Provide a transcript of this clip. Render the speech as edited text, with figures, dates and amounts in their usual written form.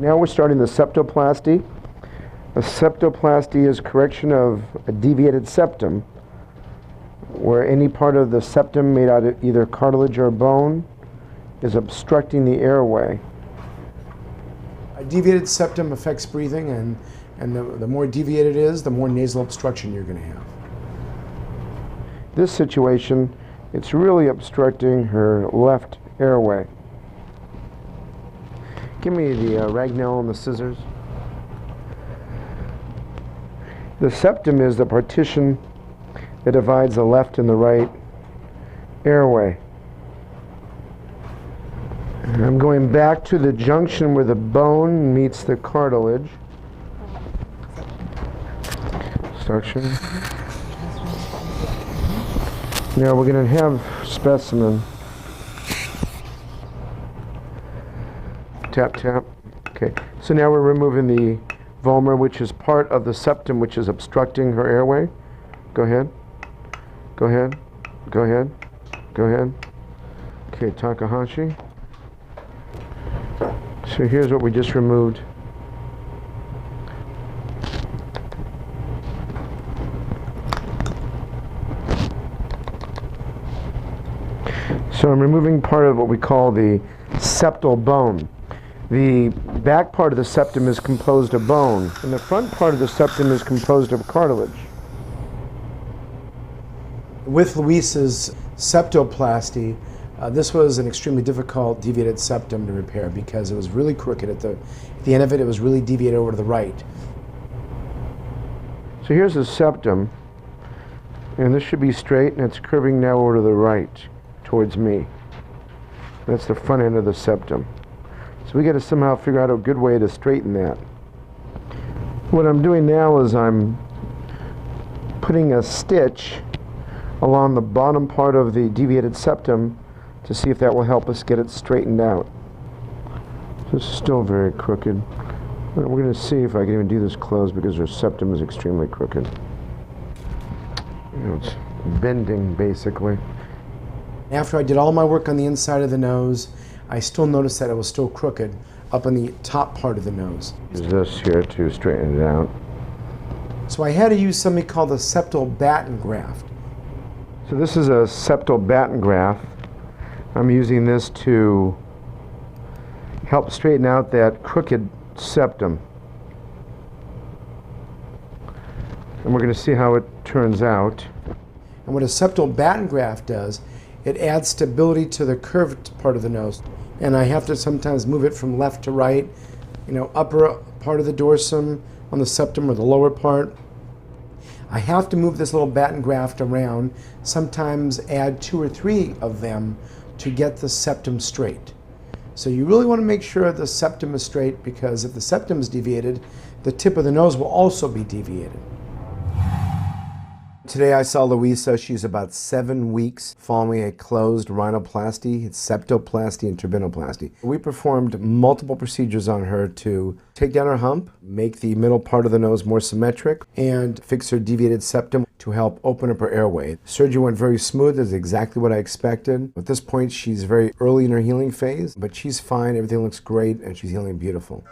Now we're starting the septoplasty. A septoplasty is correction of a deviated septum, where any part of the septum made out of either cartilage or bone is obstructing the airway. A deviated septum affects breathing, and the more deviated it is, the more nasal obstruction you're going to have. This situation, it's really obstructing her left airway. Give me the Ragnell and the scissors. The septum is the partition that divides the left and the right airway. And I'm going back to the junction where the bone meets the cartilage. Obstruction. Now we're going to have specimen. Tap, tap. Okay. So now we're removing the vomer, which is part of the septum, which is obstructing her airway. Go ahead. Go ahead. Go ahead. Go ahead. Okay, Takahashi. So here's what we just removed. So I'm removing part of what we call the septal bone. The back part of the septum is composed of bone, and the front part of the septum is composed of cartilage. With Luisa's septoplasty, this was an extremely difficult deviated septum to repair because it was really crooked. At the end of it, it was really deviated over to the right. So here's the septum, and this should be straight, and it's curving now over to the right, towards me. That's the front end of the septum. So we got to somehow figure out a good way to straighten that. What I'm doing now is I'm putting a stitch along the bottom part of the deviated septum to see if that will help us get it straightened out. So it's still very crooked. We're going to see if I can even do this closed because her septum is extremely crooked. You know, it's bending basically. After I did all my work on the inside of the nose, I still noticed that it was still crooked up on the top part of the nose. Use this here to straighten it out. So I had to use something called the Septal Baton Graft. So this is a Septal Baton Graft. I'm using this to help straighten out that crooked septum. And we're going to see how it turns out. And what a Septal Baton Graft does, it adds stability to the curved part of the nose. And I have to sometimes move it from left to right, upper part of the dorsum on the septum or the lower part. I have to move this little baton graft around, sometimes add 2 or 3 of them to get the septum straight. So you really want to make sure the septum is straight, because if the septum is deviated, the tip of the nose will also be deviated. Today I saw Luisa. She's about 7 weeks following a closed rhinoplasty, septoplasty, and turbinoplasty. We performed multiple procedures on her to take down her hump, make the middle part of the nose more symmetric, and fix her deviated septum to help open up her airway. Surgery went very smooth. That's exactly what I expected. At this point, she's very early in her healing phase, but she's fine. Everything looks great, and she's healing beautiful.